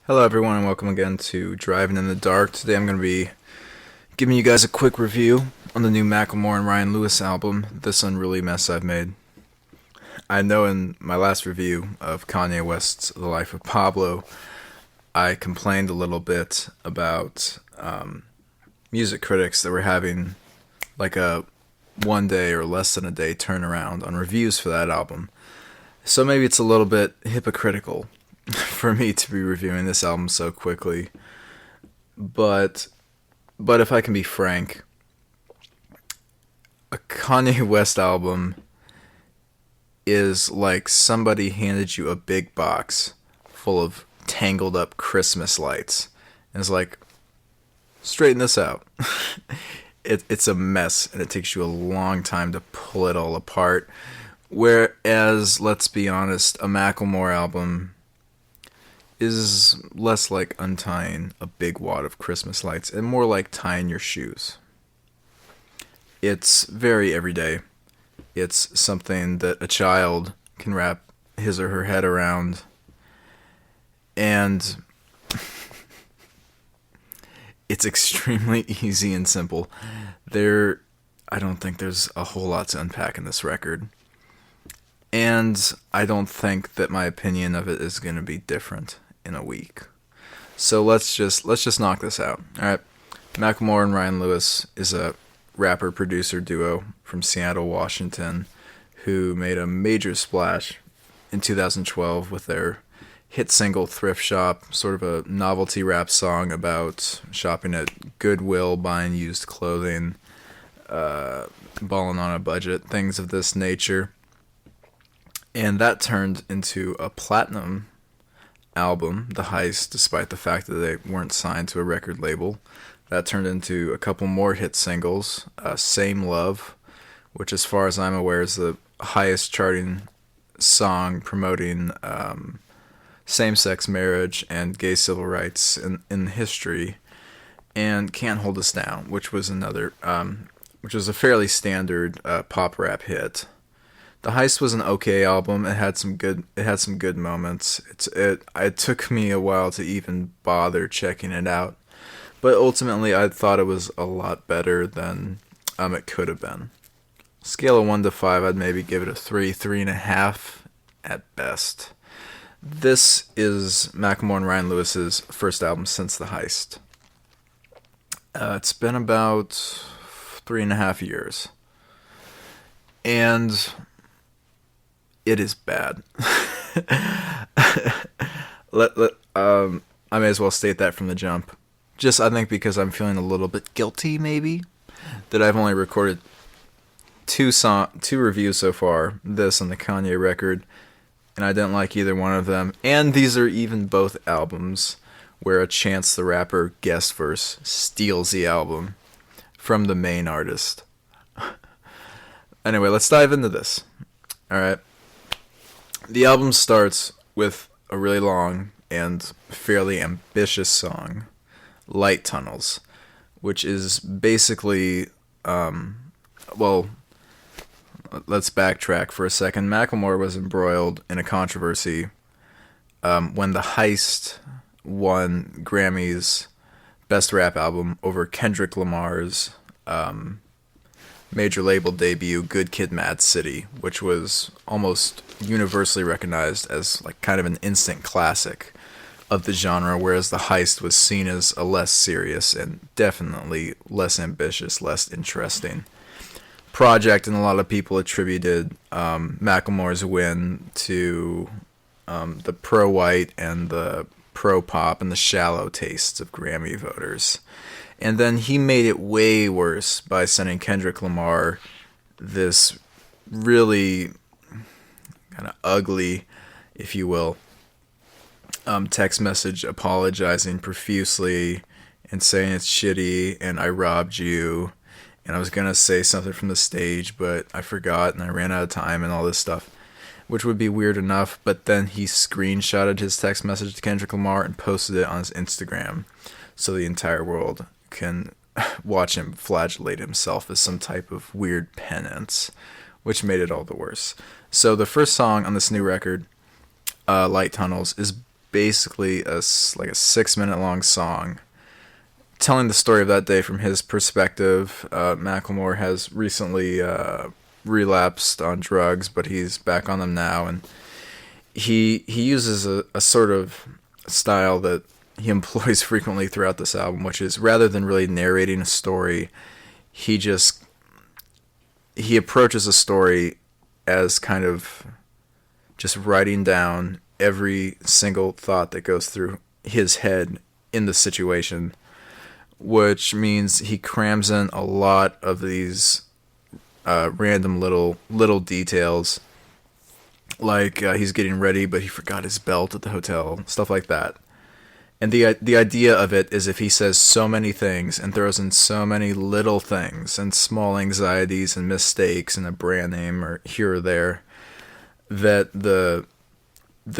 Hello, everyone, and welcome again to Driving in the Dark. Today I'm going to be giving you guys a quick review on the new Macklemore and Ryan Lewis album, This Unruly Mess I've Made. I know in my last review of Kanye West's The Life of Pablo, I complained a little bit about music critics that were having like a 1 day or less than a day turnaround on reviews for that album. So maybe it's a little bit hypocritical for me to be reviewing this album so quickly. But if I can be frank, a Kanye West album is like somebody handed you a big box full of tangled up Christmas lights and is like, straighten this out. It's a mess, and it takes you a long time to pull it all apart. Whereas, let's be honest, a Macklemore album is less like untying a big wad of Christmas lights and more like tying your shoes. It's very everyday. It's something that a child can wrap his or her head around. And it's extremely easy and simple. I don't think there's a whole lot to unpack in this record. And I don't think that my opinion of it is going to be different in a week. So let's just knock this out. All right. Macklemore and Ryan Lewis is a rapper-producer duo from Seattle, Washington, who made a major splash in 2012 with their hit single Thrift Shop, sort of a novelty rap song about shopping at Goodwill, buying used clothing, balling on a budget, things of this nature. And that turned into a platinum album, The Heist, despite the fact that they weren't signed to a record label. That turned into a couple more hit singles, Same Love, which as far as I'm aware is the highest charting song promoting same-sex marriage and gay civil rights in history, and Can't Hold Us Down, which was a fairly standard pop rap hit. The Heist was an okay album. It had some good moments. It took me a while to even bother checking it out, but ultimately I thought it was a lot better than it could have been. Scale of 1 to 5, I'd maybe give it a 3.5 at best. This is Macklemore and Ryan Lewis's first album since The Heist. It's been about 3.5 years, and it is bad. I may as well state that from the jump. Just, I think, because I'm feeling a little bit guilty, maybe, that I've only recorded two reviews so far, this and the Kanye record, and I didn't like either one of them. And these are even both albums where a Chance the Rapper guest verse steals the album from the main artist. Anyway, let's dive into this. Alright. The album starts with a really long and fairly ambitious song, Light Tunnels, which is basically, let's backtrack for a second. Macklemore was embroiled in a controversy when The Heist won Grammy's Best Rap Album over Kendrick Lamar's major label debut, Good Kid, Mad City, which was almost universally recognized as like kind of an instant classic of the genre, whereas The Heist was seen as a less serious and definitely less ambitious, less interesting project, and a lot of people attributed Macklemore's win to the pro-white and the pro-pop and the shallow tastes of Grammy voters. And then he made it way worse by sending Kendrick Lamar this really kind of ugly, if you will, text message apologizing profusely and saying it's shitty and I robbed you and I was going to say something from the stage, but I forgot and I ran out of time and all this stuff, which would be weird enough. But then he screenshotted his text message to Kendrick Lamar and posted it on his Instagram so the entire world can watch him flagellate himself as some type of weird penance, which made it all the worse. So the first song on this new record, Light Tunnels, is basically like a 6-minute long song telling the story of that day from his perspective. Macklemore has recently relapsed on drugs, but he's back on them now, and he uses a sort of style that he employs frequently throughout this album, which is rather than really narrating a story, he approaches a story as kind of just writing down every single thought that goes through his head in the situation, which means he crams in a lot of these random little details, like he's getting ready but he forgot his belt at the hotel, stuff like that. And the idea of it is, if he says so many things and throws in so many little things and small anxieties and mistakes and a brand name or here or there, that the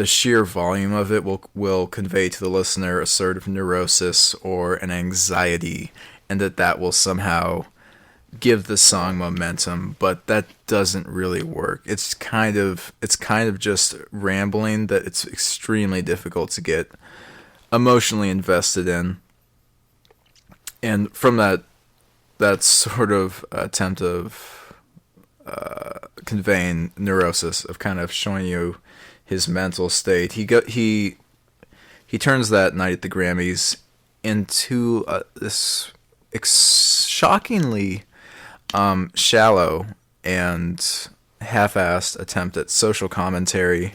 sheer volume of it will convey to the listener a sort of neurosis or an anxiety, and that will somehow give the song momentum. But that doesn't really work. It's kind of just rambling that it's extremely difficult to get emotionally invested in. And from that sort of attempt of conveying neurosis, of kind of showing you his mental state, he turns that night at the Grammys into this shockingly shallow and half-assed attempt at social commentary.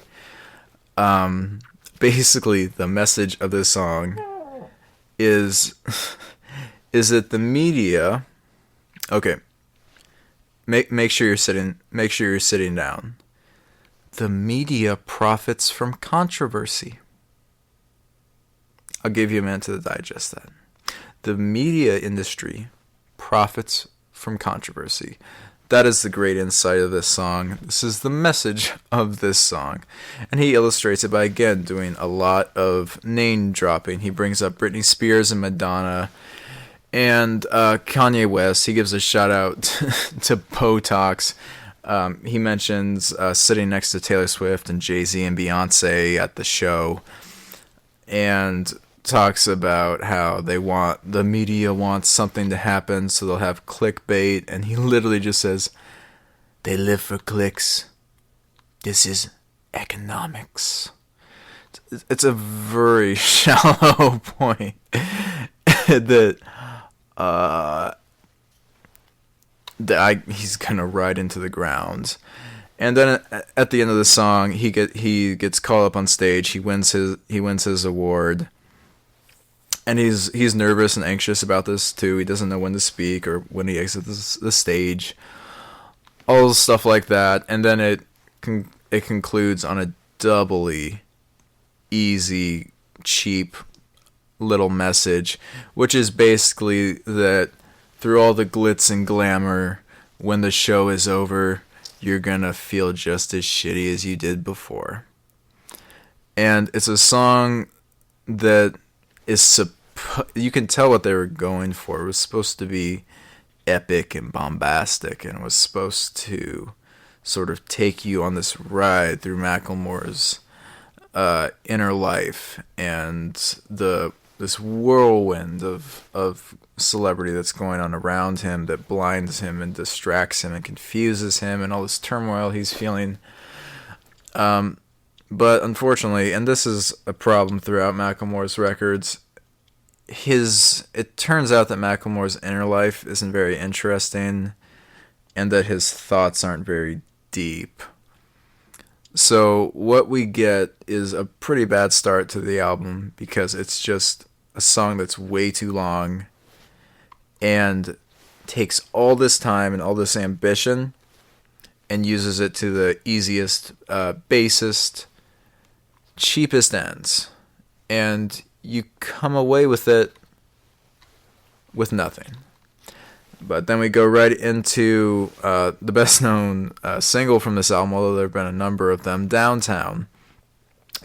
Basically, the message of this song is that the media. Okay, make sure you're sitting down. The media profits from controversy. I'll give you a minute to digest that. The media industry profits from controversy. That is the great insight of this song. This is the message of this song. And he illustrates it by, again, doing a lot of name dropping. He brings up Britney Spears and Madonna and Kanye West. He gives a shout out to Botox. He mentions sitting next to Taylor Swift and Jay-Z and Beyonce at the show, and talks about how the media wants something to happen, so they'll have clickbait, and he literally just says, they live for clicks. This is economics. It's a very shallow point that he's gonna ride into the ground. And then at the end of the song, he gets called up on stage. He wins his award. And he's nervous and anxious about this too. He doesn't know when to speak or when he exits the stage. All stuff like that. And then it concludes on a doubly easy, cheap little message, which is basically that through all the glitz and glamour, when the show is over, you're gonna feel just as shitty as you did before. And it's a song that is you can tell what they were going for. It was supposed to be epic and bombastic, and it was supposed to sort of take you on this ride through Macklemore's inner life and this whirlwind of celebrity that's going on around him that blinds him and distracts him and confuses him, and all this turmoil he's feeling. But unfortunately, and this is a problem throughout Macklemore's records, it turns out that Macklemore's inner life isn't very interesting, and that his thoughts aren't very deep. So what we get is a pretty bad start to the album, because it's just a song that's way too long and takes all this time and all this ambition and uses it to the easiest, basest, cheapest ends. And you come away with it with nothing. But then we go right into the best known single from this album, although there have been a number of them, Downtown,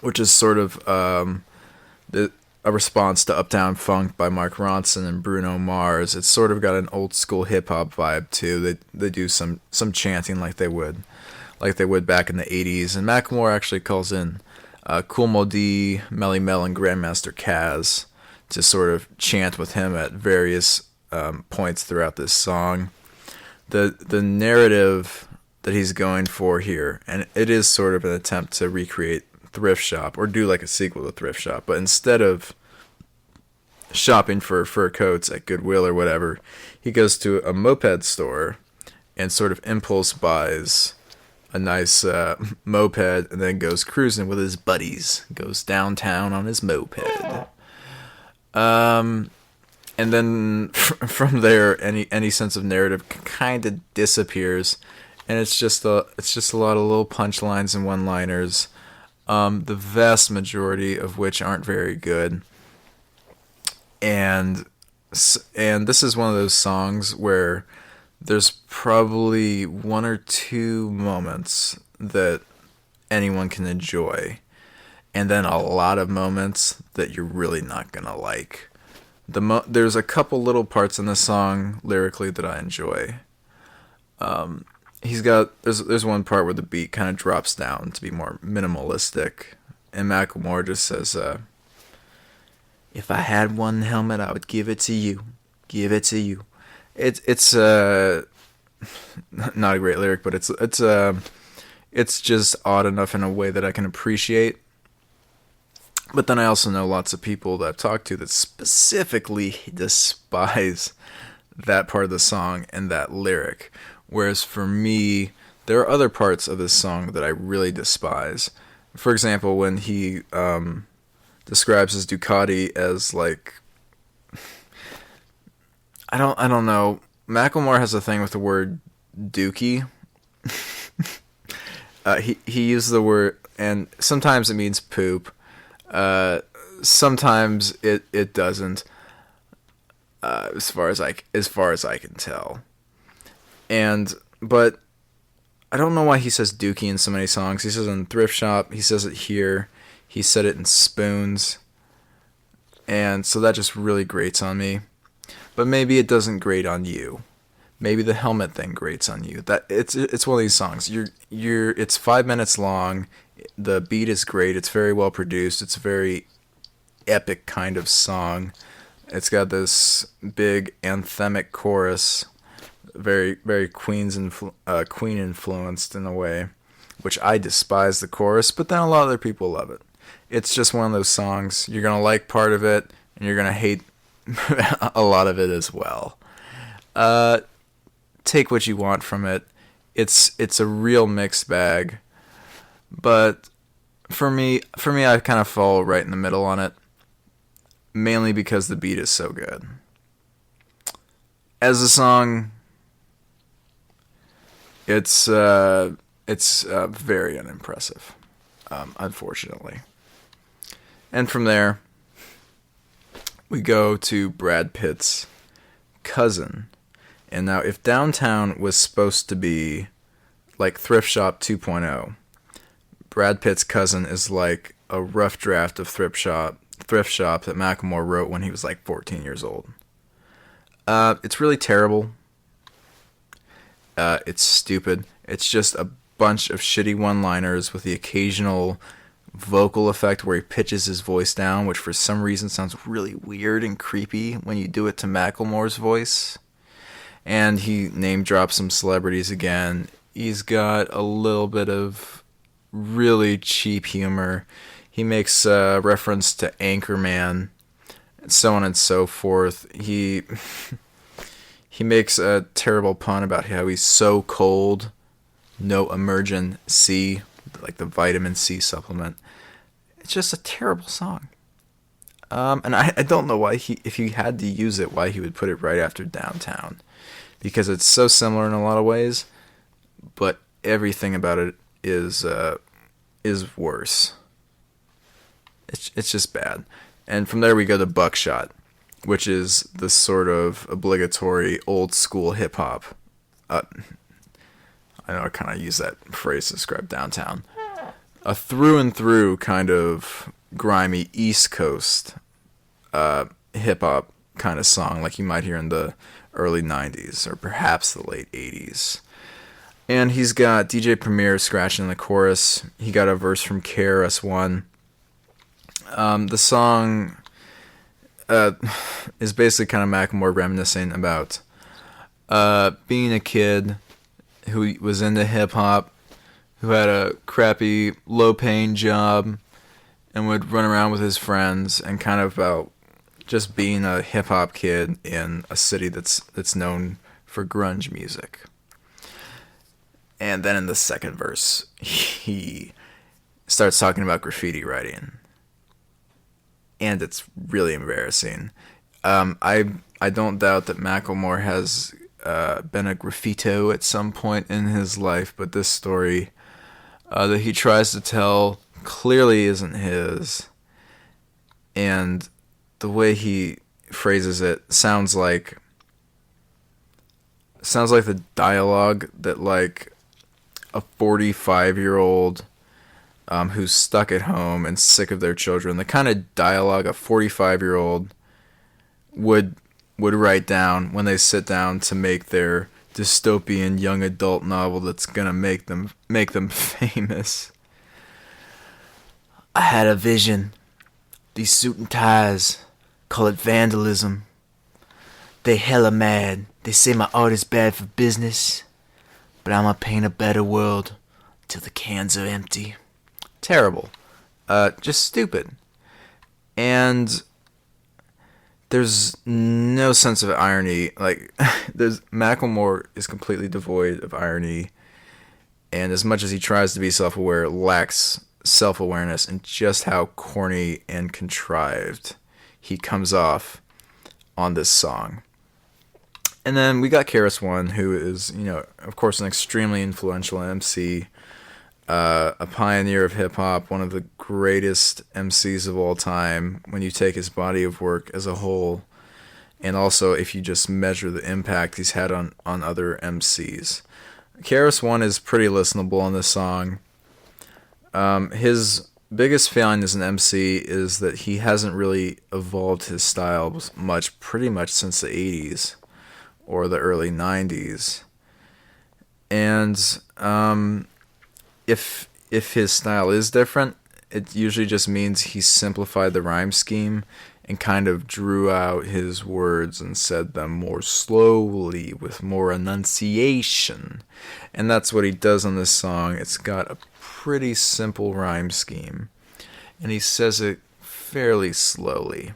which is sort of a response to Uptown Funk by Mark Ronson and Bruno Mars. It's sort of got an old school hip hop vibe too. They do some chanting like they would back in the 80s. And Macklemore actually calls in Cool Mo D, Melly Mel, and Grandmaster Kaz to sort of chant with him at various points throughout this song. The narrative that he's going for here, and it is sort of an attempt to recreate Thrift Shop or do like a sequel to Thrift Shop, but instead of shopping for fur coats at Goodwill or whatever, he goes to a moped store and sort of impulse buys a nice moped and then goes cruising with his buddies, goes downtown on his moped. And then from there, any sense of narrative kind of disappears, and it's just a lot of little punchlines and one-liners, the vast majority of which aren't very good. And this is one of those songs where there's probably one or two moments that anyone can enjoy, and then a lot of moments that you're really not gonna like. There's a couple little parts in the song lyrically that I enjoy. There's one part where the beat kind of drops down to be more minimalistic, and Macklemore just says, "If I had one helmet, I would give it to you, give it to you." It's not a great lyric, but it's just odd enough in a way that I can appreciate. But then I also know lots of people that I've talked to that specifically despise that part of the song and that lyric. Whereas for me, there are other parts of this song that I really despise. For example, when he describes his Ducati as like, I don't know. Macklemore has a thing with the word dookie. He uses the word, and sometimes it means poop. Sometimes it doesn't. As far as I can tell. But I don't know why he says dookie in so many songs. He says it in Thrift Shop. He says it here. He said it in Spoons. And so that just really grates on me. But maybe it doesn't grate on you. Maybe the helmet thing grates on you. That it's one of these songs. It's 5 minutes long. The beat is great. It's very well produced. It's a very epic kind of song. It's got this big anthemic chorus, very very Queen influenced in a way, which I despise the chorus, but then a lot of other people love it. It's just one of those songs. You're gonna like part of it, and you're gonna hate a lot of it as well. Take what you want from it. It's a real mixed bag. But for me, I kind of fall right in the middle on it, mainly because the beat is so good. As a song, it's very unimpressive, unfortunately. And from there, we go to Brad Pitt's Cousin. And now, if Downtown was supposed to be like Thrift Shop 2.0, Brad Pitt's Cousin is like a rough draft of Thrift Shop that Macklemore wrote when he was like 14 years old. It's really terrible. It's stupid. It's just a bunch of shitty one-liners with the occasional vocal effect where he pitches his voice down, which for some reason sounds really weird and creepy when you do it to Macklemore's voice. And he name drops some celebrities again. He's got a little bit of really cheap humor. He makes reference to Anchorman, and so on and so forth. He makes a terrible pun about how he's so cold, no emergent C, like the vitamin C supplement. It's just a terrible song. And I don't know why if he had to use it, why he would put it right after Downtown, because it's so similar in a lot of ways, but everything about it is worse. It's just bad. And from there we go to Buckshot, which is the sort of obligatory old school hip hop. I know I kind of use that phrase to describe Downtown. A through and through kind of grimy East Coast hip hop kind of song, like you might hear in the early 90s or perhaps the late 80s. And he's got DJ Premier scratching in the chorus. He got a verse from krs-one. The song is basically kind of Macklemore reminiscing about being a kid who was into hip hop, who had a crappy, low paying job, and would run around with his friends, and kind of about just being a hip hop kid in a city that's known for grunge music. And then in the second verse, he starts talking about graffiti writing, and it's really embarrassing. I don't doubt that Macklemore has been a graffito at some point in his life, but this story that he tries to tell clearly isn't his, and the way he phrases it sounds like the dialogue that like a 45-year-old who's stuck at home and sick of their children, the kind of dialogue a 45-year-old would write down when they sit down to make their dystopian young adult novel that's gonna make them famous. I had a vision. These suit and ties call it vandalism. They hella mad. They say my art is bad for business, but I'ma paint a better world till the cans are empty. Terrible. Just stupid. And there's no sense of irony. Like, Macklemore is completely devoid of irony, and as much as he tries to be self-aware, lacks self-awareness and just how corny and contrived he comes off on this song. And then we got krs-one, who is, of course, an extremely influential MC, a pioneer of hip-hop, one of the greatest MCs of all time when you take his body of work as a whole, and also if you just measure the impact he's had on other MCs. krs-one is pretty listenable on this song. His biggest failing as an MC is that he hasn't really evolved his style pretty much since the 80s or the early 90s. And if his style is different, it usually just means he simplified the rhyme scheme and kind of drew out his words and said them more slowly with more enunciation. And that's what he does on this song. It's got a pretty simple rhyme scheme, and he says it fairly slowly.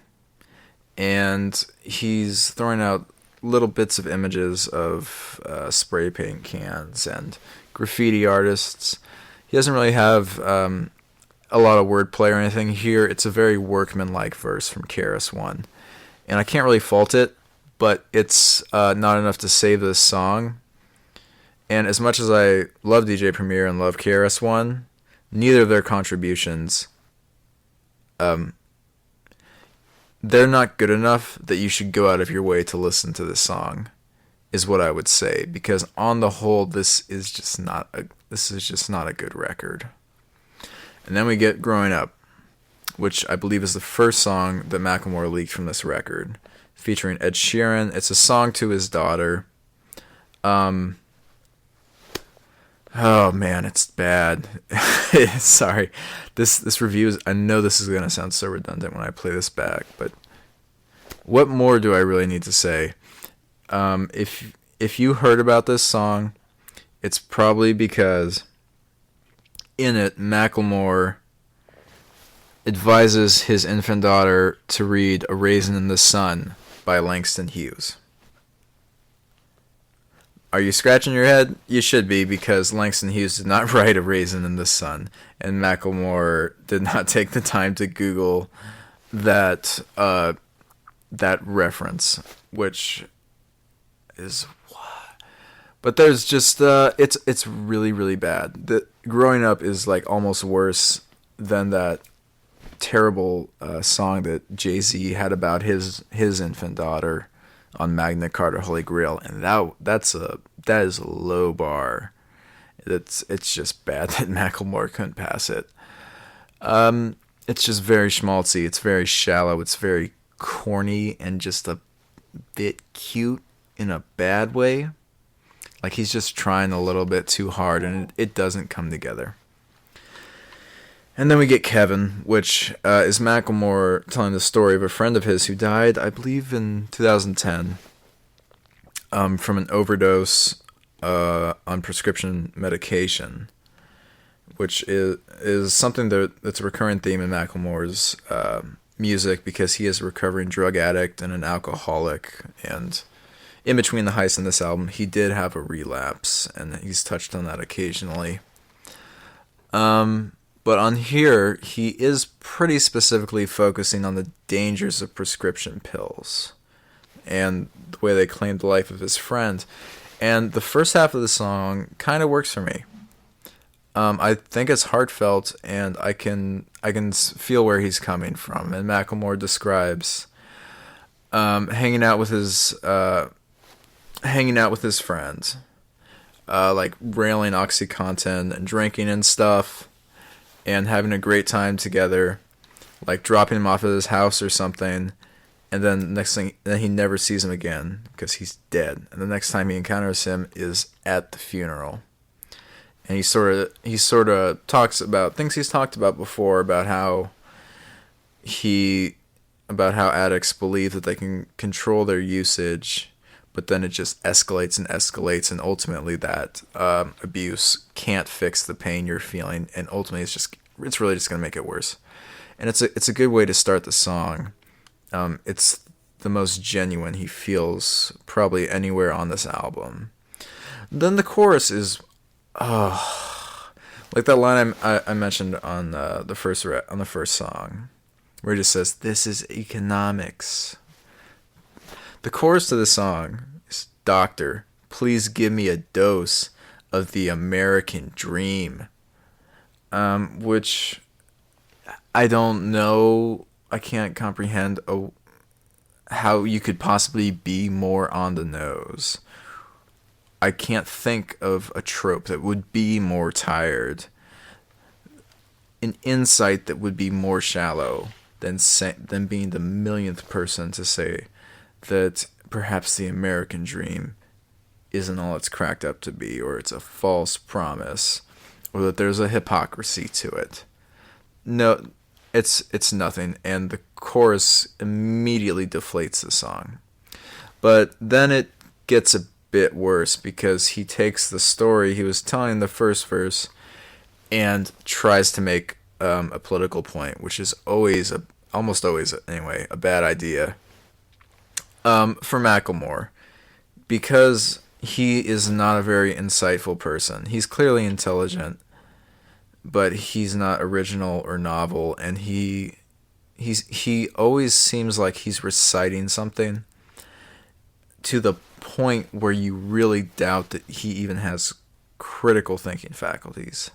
And he's throwing out little bits of images of spray paint cans and graffiti artists. He doesn't really have a lot of wordplay or anything here. It's a very workmanlike verse from krs-one, and I can't really fault it, but it's not enough to save this song. And as much as I love DJ Premier and love krs-one, neither of their contributions, they're not good enough that you should go out of your way to listen to this song, is what I would say. Because on the whole, this is just not a good record. And then we get Growing Up, which I believe is the first song that Macklemore leaked from this record, featuring Ed Sheeran. It's a song to his daughter. Oh man, it's bad. Sorry. This review is, I know this is going to sound so redundant when I play this back, but what more do I really need to say? If you heard about this song, it's probably because in it Macklemore advises his infant daughter to read A Raisin in the Sun by Langston Hughes. Are you scratching your head? You should be, because Langston Hughes did not write A Raisin in the Sun, and Macklemore did not take the time to Google that reference, which is what. But there's just it's really, really bad. The Growing Up is like almost worse than that terrible song that Jay-Z had about his infant daughter on Magna Carta Holy Grail, and that is a low bar. It's just bad that Macklemore couldn't pass it. It's just very schmaltzy. It's very shallow. It's very corny and just a bit cute in a bad way. Like he's just trying a little bit too hard, and it doesn't come together. And then we get Kevin, which is Macklemore telling the story of a friend of his who died, I believe, in 2010 from an overdose on prescription medication, which is something that's a recurring theme in Macklemore's music, because he is a recovering drug addict and an alcoholic. And in between the heists in this album, he did have a relapse, and he's touched on that occasionally. But on here, he is pretty specifically focusing on the dangers of prescription pills and the way they claimed the life of his friend. And the first half of the song kind of works for me. I think it's heartfelt, and I can feel where he's coming from. And Macklemore describes hanging out with his friends, like railing OxyContin and drinking and stuff, and having a great time together, like dropping him off at his house or something, and then then he never sees him again because he's dead. And the next time he encounters him is at the funeral. And he sort of talks about things he's talked about before, about how addicts believe that they can control their usage, but then it just escalates and escalates, and ultimately that abuse can't fix the pain you're feeling, and ultimately it's really just going to make it worse. And it's a good way to start the song. It's the most genuine he feels probably anywhere on this album. Then the chorus is, like that line I mentioned on the first song, where he just says, "This is economics." The chorus to the song is, "Doctor, please give me a dose of the American dream," which I don't know. I can't comprehend how you could possibly be more on the nose. I can't think of a trope that would be more tired, an insight that would be more shallow than being the millionth person to say that perhaps the American dream isn't all it's cracked up to be, or it's a false promise, or that there's a hypocrisy to it. No, it's nothing, and the chorus immediately deflates the song. But then it gets a bit worse, because he takes the story he was telling in the first verse and tries to make a political point, which is almost always anyway, a bad idea for Macklemore, because he is not a very insightful person. He's clearly intelligent, but he's not original or novel, and he always seems like he's reciting something to the point where you really doubt that he even has critical thinking faculties.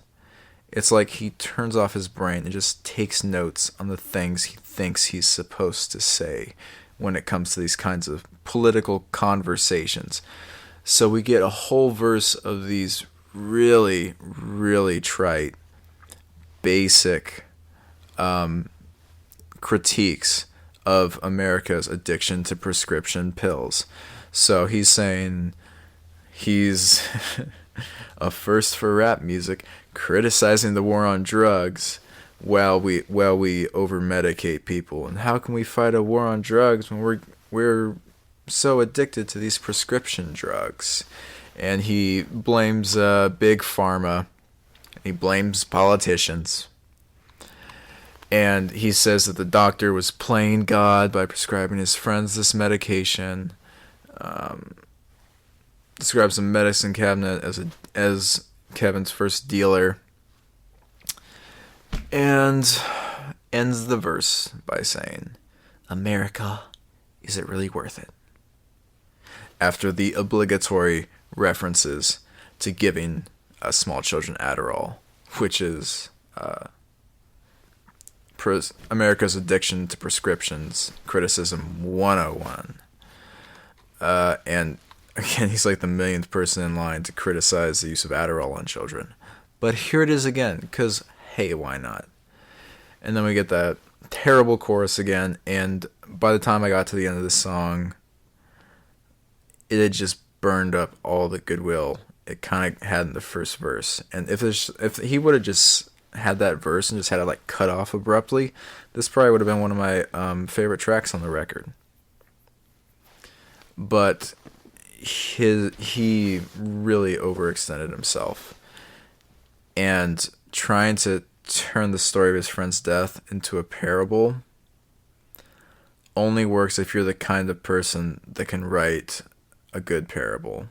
It's like he turns off his brain and just takes notes on the things he thinks he's supposed to say when it comes to these kinds of political conversations. So we get a whole verse of these really, really trite, basic critiques of America's addiction to prescription pills. So he's saying he's a first for rap music, criticizing the war on drugs while we over-medicate people. And how can we fight a war on drugs when we're so addicted to these prescription drugs? And he blames big pharma. He blames politicians. And he says that the doctor was playing God by prescribing his friends this medication. Describes the medicine cabinet as Kevin's first dealer, and ends the verse by saying, "America, is it really worth it?" After the obligatory references to giving small children Adderall, which is America's addiction to prescriptions criticism 101. And again, he's like the millionth person in line to criticize the use of Adderall on children. But here it is again, because, hey, why not? And then we get that terrible chorus again, and by the time I got to the end of the song, it had just burned up all the goodwill it kind of had in the first verse. And if he would have just had that verse and just had it like cut off abruptly, this probably would have been one of my favorite tracks on the record. But he really overextended himself, and trying to turn the story of his friend's death into a parable only works if you're the kind of person that can write a good parable.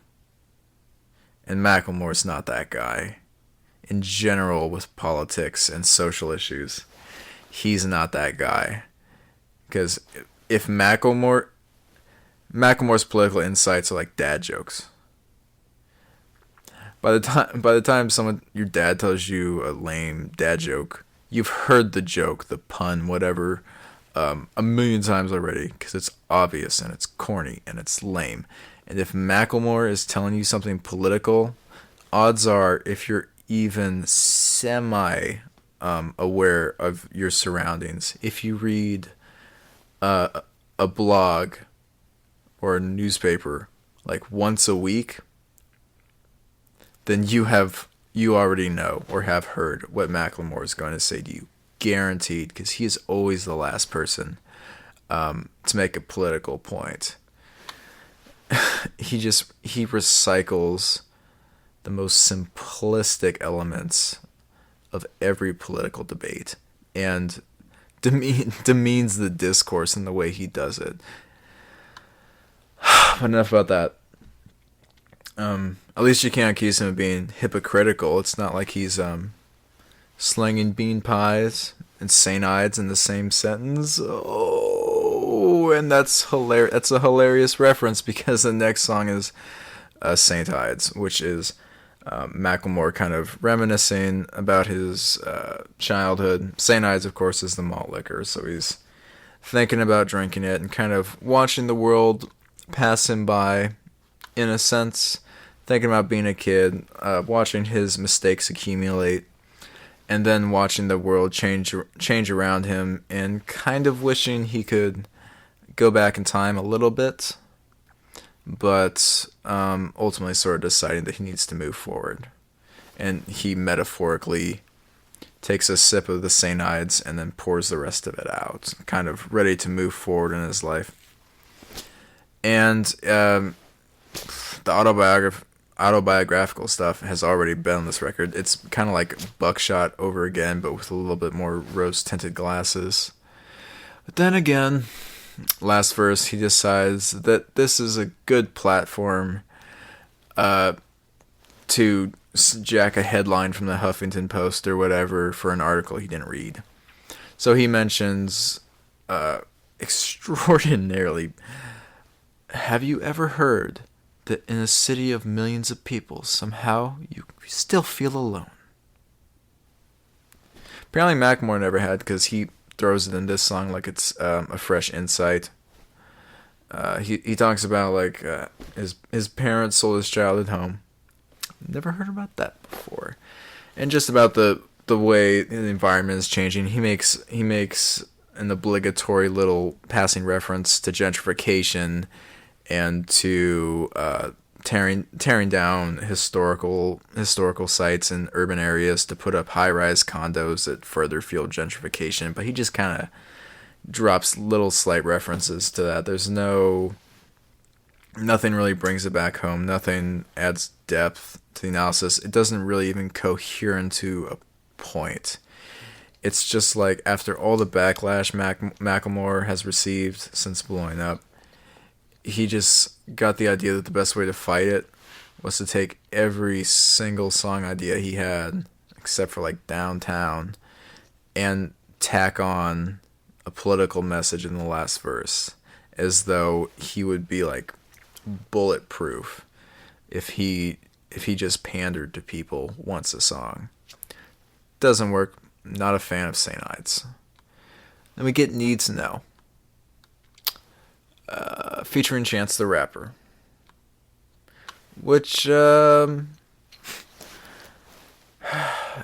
And Macklemore's not that guy. In general, with politics and social issues, he's not that guy. Because if Macklemore's political insights are like dad jokes. By the time your dad tells you a lame dad joke, you've heard the joke, the pun, whatever, a million times already, because it's obvious and it's corny and it's lame. And if Macklemore is telling you something political, odds are, if you're even semi aware of your surroundings, if you read a blog or a newspaper like once a week, then you already know or have heard what Macklemore is going to say to you, guaranteed, because he is always the last person to make a political point. He recycles the most simplistic elements of every political debate and demeans the discourse in the way he does it. But enough about that. At least you can't accuse him of being hypocritical. It's not like he's slinging bean pies and St. Ides in the same sentence. Oh, and that's hilarious. That's a hilarious reference, because the next song is St. Ides, which is Macklemore kind of reminiscing about his childhood. St. Ides, of course, is the malt liquor, so he's thinking about drinking it and kind of watching the world pass him by, in a sense, thinking about being a kid, watching his mistakes accumulate, and then watching the world change around him, and kind of wishing he could go back in time a little bit, but ultimately sort of deciding that he needs to move forward. And he metaphorically takes a sip of the St. Ides and then pours the rest of it out, kind of ready to move forward in his life. And the autobiographical stuff has already been on this record. It's kind of like Buckshot over again, but with a little bit more rose-tinted glasses. But then again, last verse, he decides that this is a good platform to jack a headline from the Huffington Post or whatever for an article he didn't read. So he mentions extraordinarily, have you ever heard that in a city of millions of people, somehow you still feel alone? Apparently Macklemore never had, because he throws it in this song like it's a fresh insight. He talks about like his parents sold his childhood home. Never heard about that before. And just about the way the environment is changing. He makes an obligatory little passing reference to gentrification and to tearing down historical sites in urban areas to put up high-rise condos that further fuel gentrification. But he just kind of drops little slight references to that. There's nothing really brings it back home. Nothing adds depth to the analysis. It doesn't really even cohere into a point. It's just like, after all the backlash Macklemore has received since blowing up, he just got the idea that the best way to fight it was to take every single song idea he had, except for like Downtown, and tack on a political message in the last verse, as though he would be like bulletproof if he just pandered to people once a song. Doesn't work. Not a fan of St. Ides. Then we get Needs to Know, featuring Chance the Rapper, which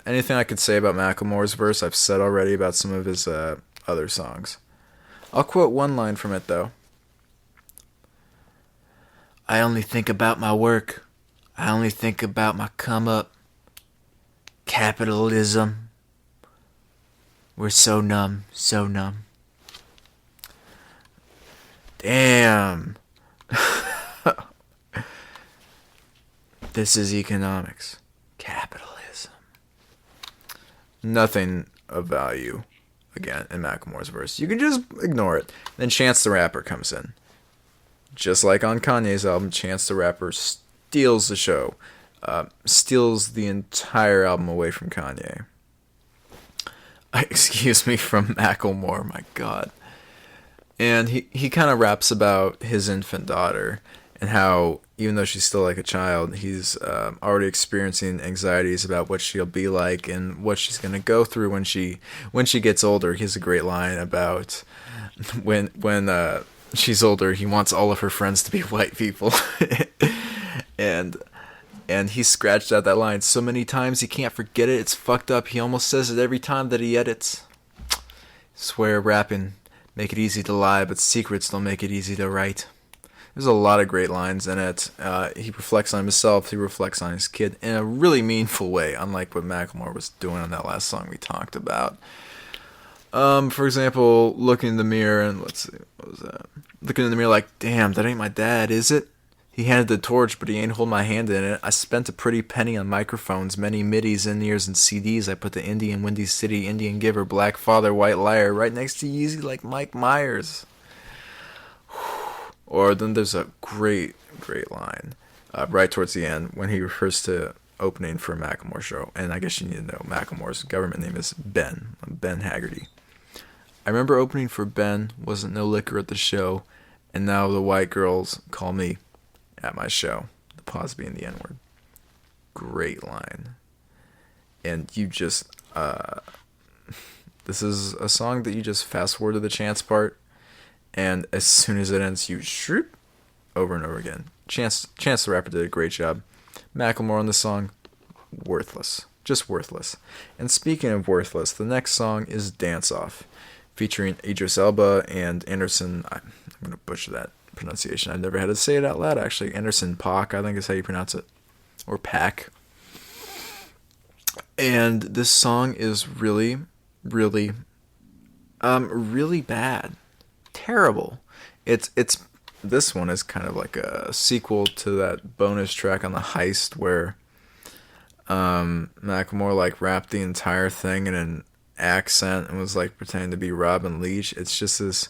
anything I could say about Macklemore's verse I've said already about some of his other songs. I'll quote one line from it though. I only think about my work. I only think about my come up. Capitalism. We're so numb, so numb. Damn. This is economics. Capitalism. Nothing of value, again, in Macklemore's verse. You can just ignore it. Then Chance the Rapper comes in. Just like on Kanye's album, Chance the Rapper steals the show. Steals the entire album away from Kanye. Excuse me, from Macklemore, my god. And he kind of raps about his infant daughter and how, even though she's still like a child, he's already experiencing anxieties about what she'll be like and what she's going to go through when she gets older. He has a great line about when she's older, he wants all of her friends to be white people. And he scratched out that line so many times he can't forget it. It's fucked up. He almost says it every time that he edits. Swear rapping make it easy to lie, but secrets don't make it easy to write. There's a lot of great lines in it. He reflects on himself. He reflects on his kid in a really meaningful way, unlike what Macklemore was doing on that last song we talked about. For example, looking in the mirror and let's see, what was that? Looking in the mirror like, damn, that ain't my dad, is it? He handed the torch, but he ain't hold my hand in it. I spent a pretty penny on microphones, many middies, in-ears, and CDs. I put the indie in Windy City, Indian Giver, Black Father, White Liar, right next to Yeezy like Mike Myers. Or then there's a great line right towards the end when he refers to opening for a Macklemore show. And I guess you need to know Macklemore's government name is Ben Haggerty. I remember opening for Ben, wasn't no liquor at the show, and now the white girls call me at my show. The pause being the N-word. Great line. And you just, this is a song that you just fast forward to the Chance part, and as soon as it ends, you shroop over and over again. Chance the Rapper did a great job. Macklemore on the song, worthless. Just worthless. And speaking of worthless, the next song is Dance Off, featuring Idris Elba and Anderson, I'm going to butcher that pronunciation. I've never had to say it out loud, actually. Anderson .Paak, I think is how you pronounce it. Or Pack. And this song is really bad. Terrible. It's this one is kind of like a sequel to that bonus track on the Heist where Macklemore like rapped the entire thing in an accent and was like pretending to be Robin Leach. It's this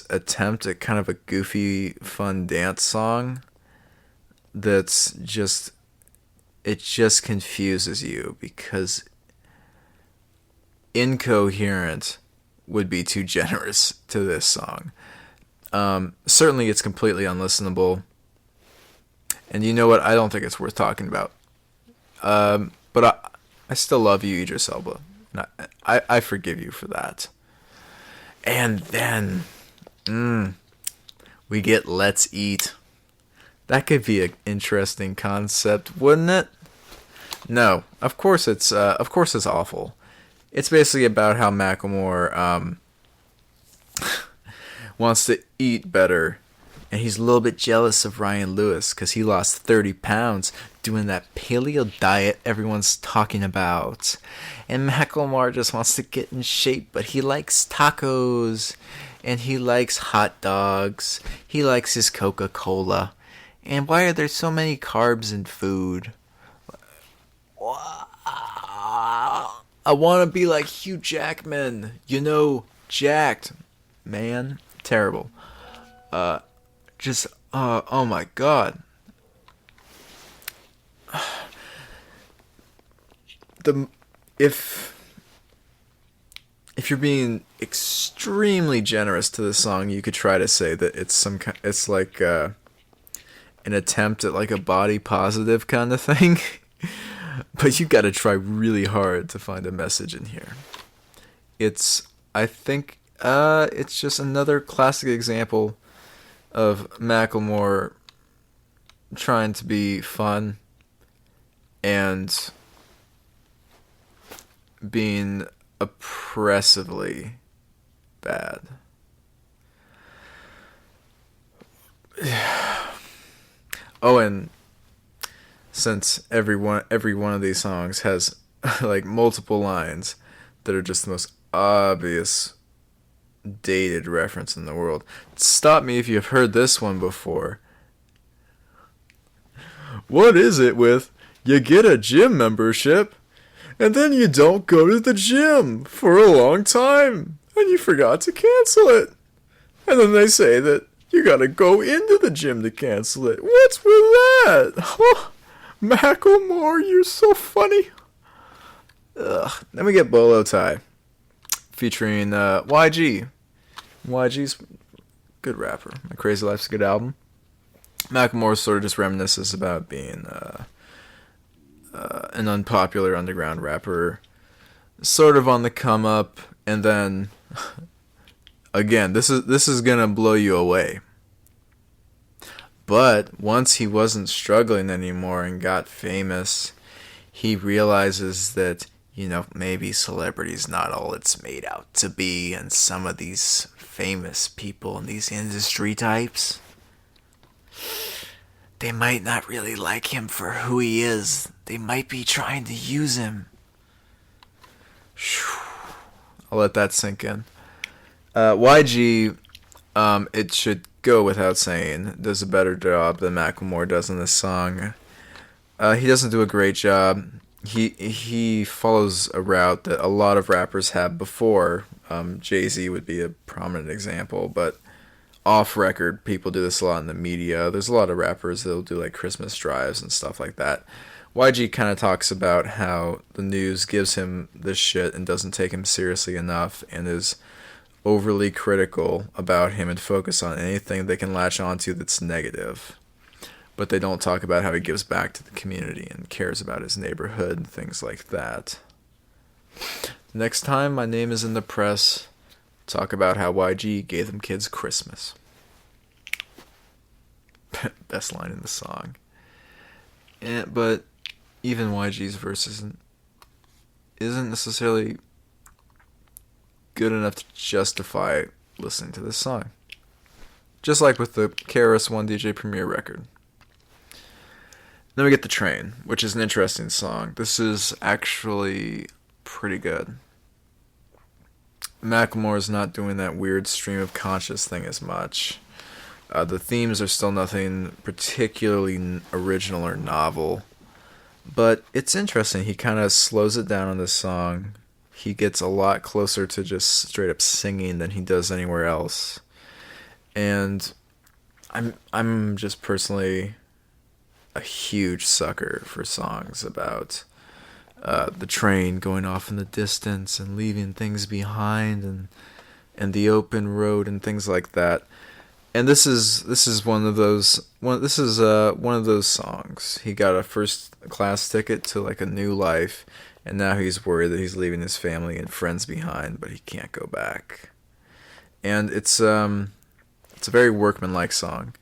attempt at kind of a goofy, fun dance song that's just confuses you because incoherent would be too generous to this song. Certainly it's completely unlistenable. And you know what? I don't think it's worth talking about. But I still love you, Idris Elba. I forgive you for that. And then we get Let's Eat. That could be an interesting concept, wouldn't it? No, of course it's awful. It's basically about how Macklemore wants to eat better, and he's a little bit jealous of Ryan Lewis because he lost 30 pounds doing that paleo diet everyone's talking about. And Macklemore just wants to get in shape, but he likes tacos, and he likes hot dogs, he likes his Coca-Cola. And why are there so many carbs in food? I want to be like Hugh Jackman. Jacked. Man. Terrible. Oh my god. If you're being extremely generous to the song, you could try to say that it's like an attempt at like a body positive kind of thing. But you got to try really hard to find a message in here. I think it's just another classic example of Macklemore trying to be fun and being oppressively bad. Oh, and since every one of these songs has like multiple lines, that are just the most obvious dated reference in the world. Stop me if you've heard this one before. What is it with you get a gym membership and then you don't go to the gym for a long time and you forgot to cancel it? And then they say that you gotta go into the gym to cancel it. What's with that? Oh, Macklemore, you're so funny. Ugh. Then we get Bolo Tie featuring YG. YG's good rapper. My Crazy Life's a good album. Macklemore sort of just reminisces about being an unpopular underground rapper, sort of on the come up, and then again, this is gonna blow you away. But once he wasn't struggling anymore and got famous, he realizes that, you know, maybe celebrity's not all it's made out to be, and some of these famous people and these industry types, they might not really like him for who he is. They might be trying to use him. I'll let that sink in. YG, it should go without saying, does a better job than Macklemore does in this song. He doesn't do a great job. He follows a route that a lot of rappers have before. Jay-Z would be a prominent example, but off record, people do this a lot in the media. There's a lot of rappers that'll do like Christmas drives and stuff like that. YG kind of talks about how the news gives him this shit and doesn't take him seriously enough, and is overly critical about him and focus on anything they can latch onto that's negative. But they don't talk about how he gives back to the community and cares about his neighborhood and things like that. Next time my name is in the press, talk about how YG gave them kids Christmas. Best line in the song. But even YG's verse isn't necessarily good enough to justify listening to this song. Just like with the KRS-One DJ Premier record. Then we get The Train, which is an interesting song. This is actually pretty good. Macklemore's not doing that weird stream of conscious thing as much. The themes are still nothing particularly original or novel. But it's interesting. He kind of slows it down on this song. He gets a lot closer to just straight up singing than he does anywhere else. And I'm just personally a huge sucker for songs about the train going off in the distance and leaving things behind, and the open road and things like that. And this is one of those songs. He got a first class ticket to like a new life, and now he's worried that he's leaving his family and friends behind, but he can't go back. And it's a very workmanlike song.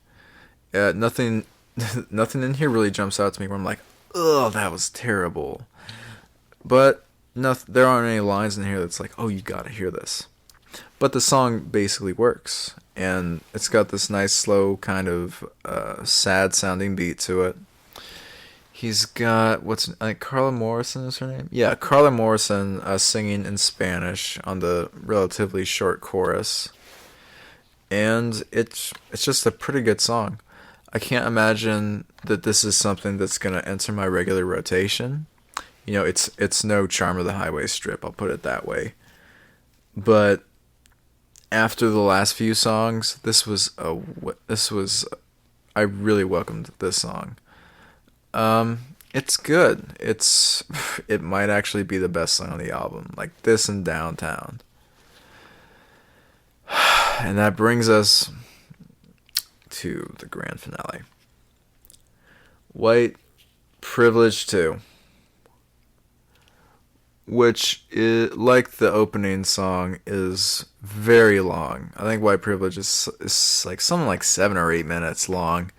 Nothing in here really jumps out to me where I'm like, ugh, that was terrible. But there aren't any lines in here that's like, oh, you gotta hear this. But the song basically works, and it's got this nice, slow, kind of sad-sounding beat to it. He's got, Carla Morrison is her name? Yeah, Carla Morrison singing in Spanish on the relatively short chorus. And it's just a pretty good song. I can't imagine that this is something that's going to enter my regular rotation. You know, it's no Charm of the Highway Strip, I'll put it that way. But after the last few songs, I really welcomed this song. It's good. It might actually be the best song on the album, like this and Downtown. And that brings us to the grand finale. White Privilege 2. Which, like the opening song, is very long. I think White Privilege is like something like 7 or 8 minutes long.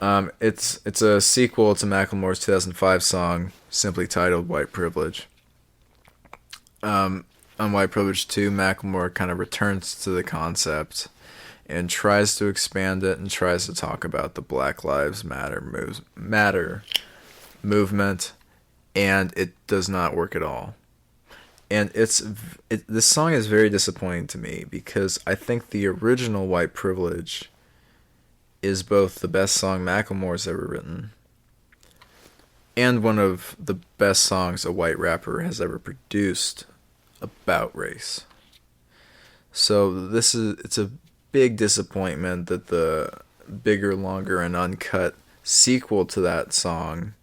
It's a sequel to Macklemore's 2005 song, simply titled White Privilege. On White Privilege 2, Macklemore kind of returns to the concept and tries to expand it and tries to talk about the Black Lives Matter movement, and it does not work at all. And this song is very disappointing to me because I think the original White Privilege is both the best song Macklemore's ever written and one of the best songs a white rapper has ever produced about race. So it's a big disappointment that the bigger, longer, and uncut sequel to that song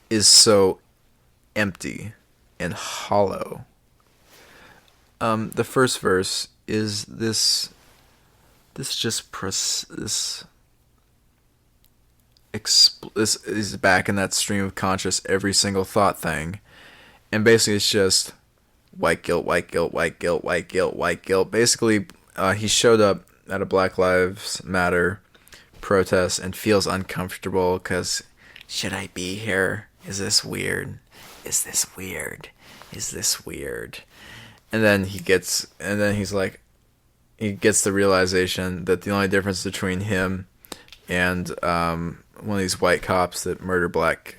is so empty and hollow. The first verse is this is back in that stream of conscious every single thought thing, and basically it's just white guilt, white guilt, white guilt, white guilt, white guilt. Basically, he showed up at a Black Lives Matter protest and feels uncomfortable because should I be here? Is this weird? Is this weird? Is this weird? And then he gets the realization that the only difference between him and one of these white cops that murder black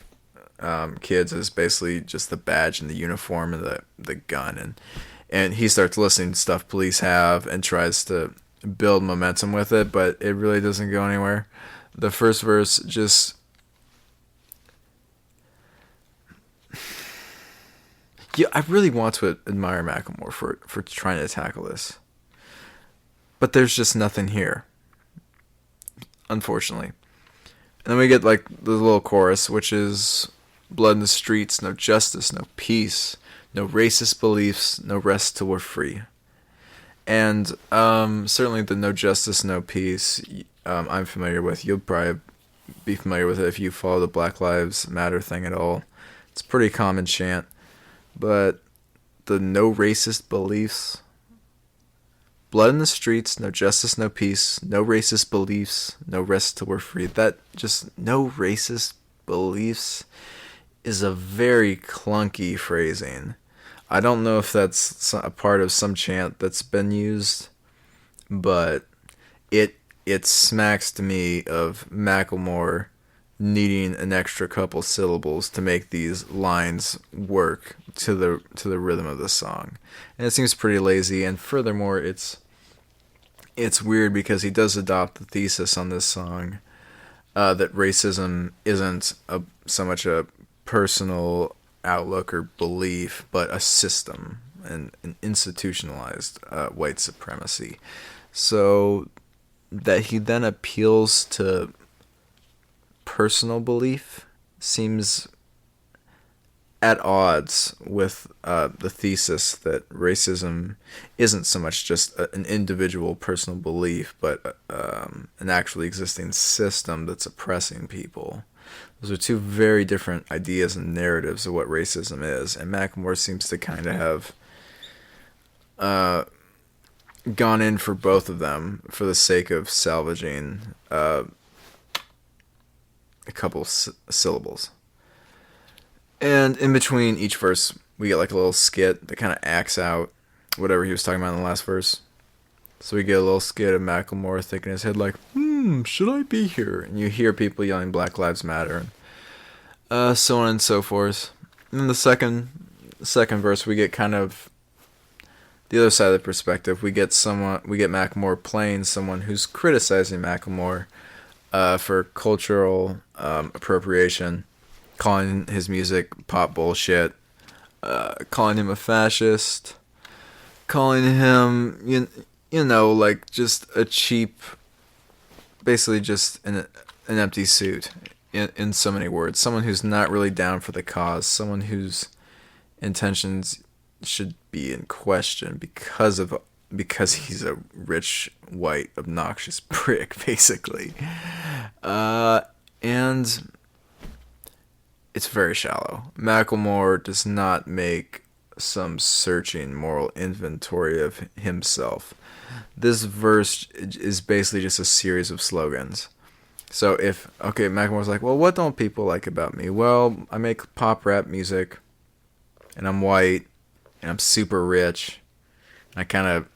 kids is basically just the badge and the uniform and the gun, and he starts listening to stuff police have and tries to build momentum with it, but it really doesn't go anywhere. The first verse just I really want to admire Macklemore for trying to tackle this, but there's just nothing here, unfortunately. And then we get like the little chorus, which is blood in the streets, no justice, no peace, no racist beliefs, no rest till we're free. And certainly the no justice, no peace, I'm familiar with. You'll probably be familiar with it if you follow the Black Lives Matter thing at all. It's a pretty common chant. But the no racist beliefs, blood in the streets, no justice, no peace, no racist beliefs, no rest till we're free. That just no racist beliefs is a very clunky phrasing. I don't know if that's a part of some chant that's been used, but it smacks to me of Macklemore needing an extra couple syllables to make these lines work to the rhythm of the song. And it seems pretty lazy, and furthermore it's weird because he does adopt the thesis on this song that racism isn't so much a personal outlook or belief, but a system and an institutionalized white supremacy. So that he then appeals to personal belief seems at odds with the thesis that racism isn't so much just an individual personal belief, but an actually existing system that's oppressing people. Those are two very different ideas and narratives of what racism is, and Macklemore seems to kind of have gone in for both of them for the sake of salvaging a couple syllables. And in between each verse, we get like a little skit that kind of acts out whatever he was talking about in the last verse. So we get a little skit of Macklemore thinking in his head like, should I be here? And you hear people yelling Black Lives Matter, and so on and so forth. And then the second verse, we get kind of the other side of the perspective. We get Macklemore playing someone who's criticizing Macklemore for cultural appropriation, calling his music pop bullshit, calling him a fascist, calling him you know like just a cheap, basically just an empty suit in so many words. Someone who's not really down for the cause, someone whose intentions should be in question because he's a rich, white, obnoxious prick, basically. And it's very shallow. Macklemore does not make some searching moral inventory of himself. This verse is basically just a series of slogans. So Macklemore's like, well, what don't people like about me? Well, I make pop rap music, and I'm white, and I'm super rich. I kind of,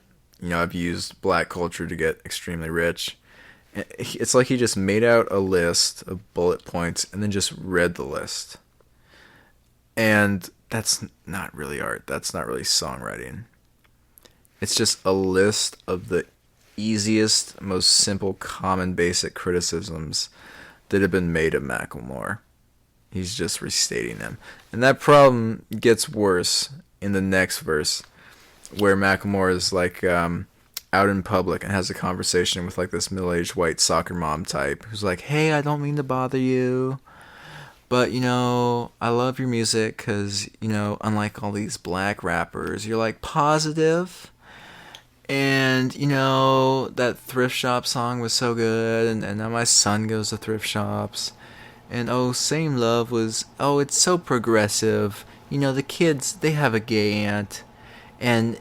I've used black culture to get extremely rich. It's like he just made out a list of bullet points and then just read the list. And that's not really art. That's not really songwriting. It's just a list of the easiest, most simple, common, basic criticisms that have been made of Macklemore. He's just restating them. And that problem gets worse in the next verse, where Macklemore is like out in public and has a conversation with like this middle-aged white soccer mom type who's like, "Hey, I don't mean to bother you, but I love your music because unlike all these black rappers, you're like positive, and that thrift shop song was so good, and now my son goes to thrift shops, and oh, Same Love was, oh, it's so progressive. The kids, they have a gay aunt, and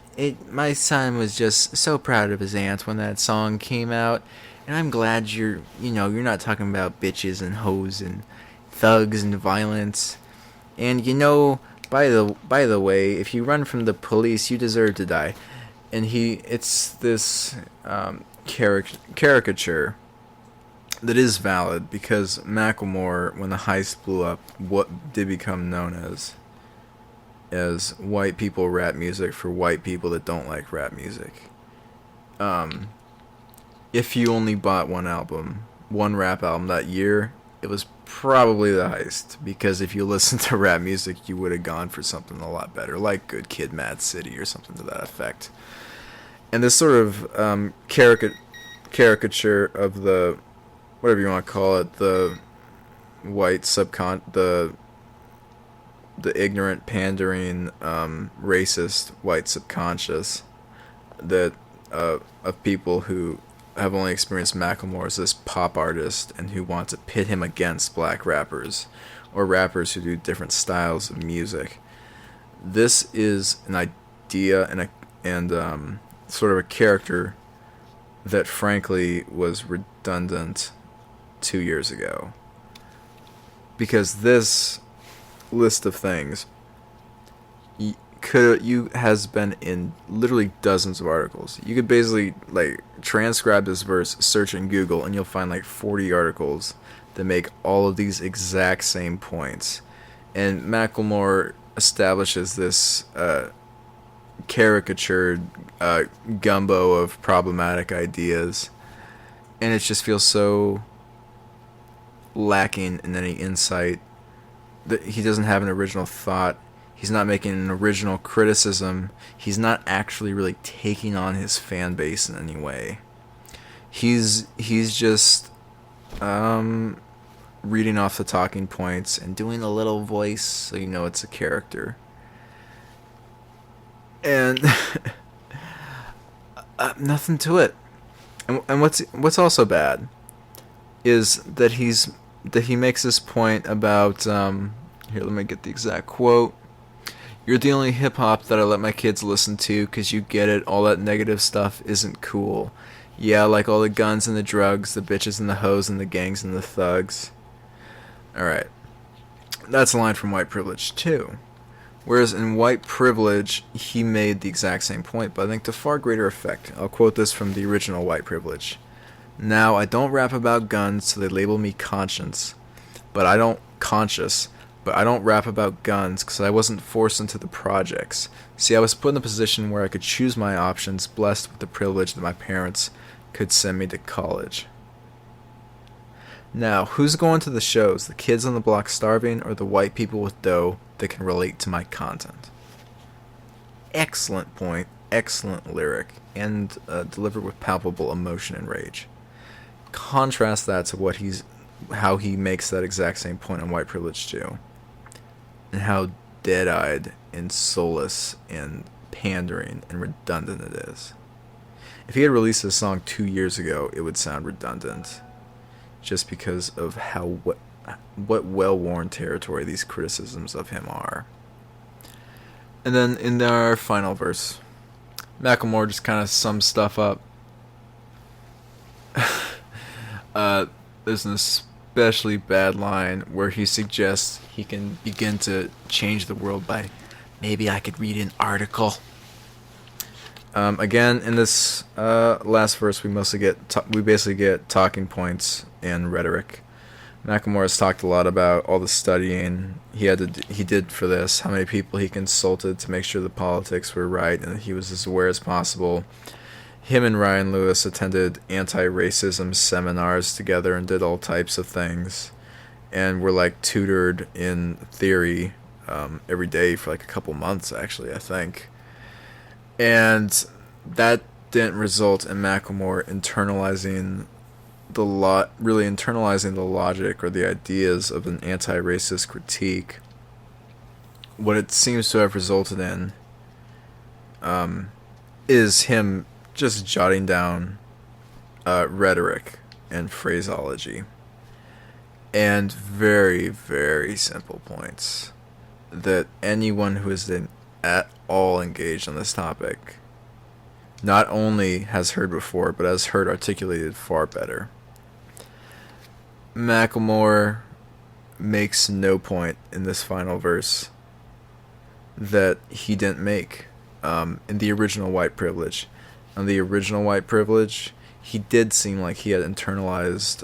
my son was just so proud of his aunt when that song came out, and I'm glad you're not talking about bitches and hoes and thugs and violence. And by the way, if you run from the police, you deserve to die." And it's this caricature that is valid, because Macklemore, when the heist blew up, what did become known as white people rap music for white people that don't like rap music. If you only bought one rap album that year, it was probably the heist, because if you listened to rap music, you would have gone for something a lot better, like Good Kid, Mad City, or something to that effect. And this sort of caricature of the, whatever you want to call it, the white the ignorant, pandering, racist white subconscious that of people who have only experienced Macklemore as this pop artist and who want to pit him against black rappers or rappers who do different styles of music. This is an idea and sort of a character that frankly was redundant 2 years ago, because this list of things has been in literally dozens of articles. You could basically like transcribe this verse, search in Google, and you'll find like 40 articles that make all of these exact same points. And Macklemore establishes this caricatured gumbo of problematic ideas, and it just feels so lacking in any insight, that he doesn't have an original thought. He's not making an original criticism. He's not actually really taking on his fan base in any way. He's just reading off the talking points and doing a little voice so it's a character. And nothing to it. And what's also bad is that he makes this point about here, let me get the exact quote. "You're the only hip-hop that I let my kids listen to because you get it, all that negative stuff isn't cool. Yeah, like all the guns and the drugs, the bitches and the hoes and the gangs and the thugs." Alright. That's a line from White Privilege, too. Whereas in White Privilege, he made the exact same point, but I think to far greater effect. I'll quote this from the original White Privilege. "Now, I don't rap about guns, so they label me conscious, but I don't rap about guns because I wasn't forced into the projects. See, I was put in a position where I could choose my options, blessed with the privilege that my parents could send me to college." Now, who's going to the shows? The kids on the block starving, or the white people with dough that can relate to my content? Excellent point, excellent lyric, and delivered with palpable emotion and rage. Contrast that to how he makes that exact same point on White Privilege too, and how dead-eyed and soulless and pandering and redundant it is. If he had released this song 2 years ago, it would sound redundant, just because of what well-worn territory these criticisms of him are. And then in our final verse, Macklemore just kind of sums stuff up. There's an especially bad line where he suggests he can begin to change the world by, maybe I could read an article. Again, in this last verse, we basically get talking points and rhetoric. Macklemore has talked a lot about all the studying he did for this, how many people he consulted to make sure the politics were right and that he was as aware as possible. Him and Ryan Lewis attended anti-racism seminars together and did all types of things, and were like tutored in theory every day for like a couple months, actually, I think. And that didn't result in Macklemore really internalizing the logic or the ideas of an anti-racist critique. What it seems to have resulted in is him just jotting down rhetoric and phraseology and very, very simple points that anyone who is at all engaged on this topic not only has heard before, but has heard articulated far better. Macklemore makes no point in this final verse that he didn't make in the original White Privilege. On the original White Privilege, he did seem like he had internalized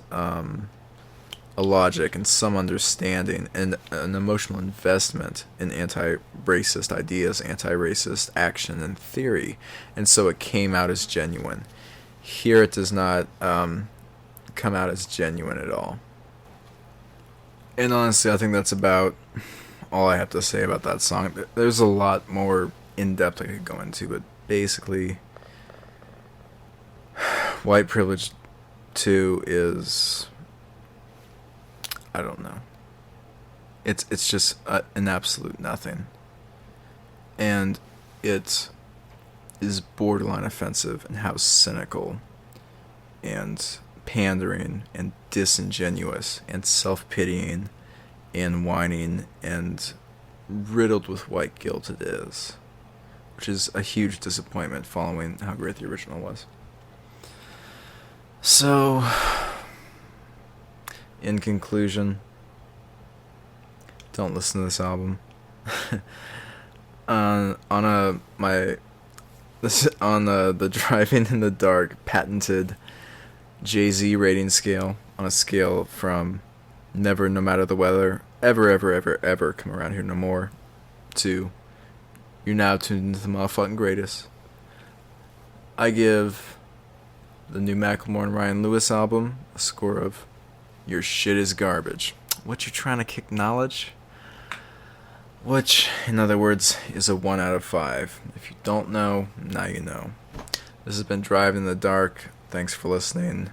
a logic and some understanding and an emotional investment in anti-racist ideas, anti-racist action and theory, and so it came out as genuine. Here it does not come out as genuine at all. And honestly, I think that's about all I have to say about that song. There's a lot more in-depth I could go into, but basically, White Privilege 2 is, I don't know. It's just an absolute nothing. And it is borderline offensive in how cynical and pandering and disingenuous and self-pitying and whining and riddled with white guilt it is, which is a huge disappointment following how great the original was. So, in conclusion, don't listen to this album. on the Driving in the Dark patented Jay-Z rating scale, on a scale from never, no matter the weather, ever come around here no more, to you're now tuned into the motherfucking greatest, I give the new Macklemore and Ryan Lewis album a score of your shit is garbage. What you trying to acknowledge? Which, in other words, is a 1 out of 5. If you don't know, now you know. This has been Driving in the Dark. Thanks for listening.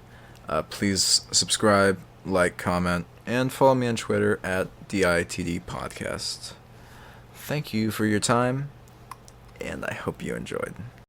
Please subscribe, like, comment, and follow me on Twitter at DITD Podcast. Thank you for your time, and I hope you enjoyed.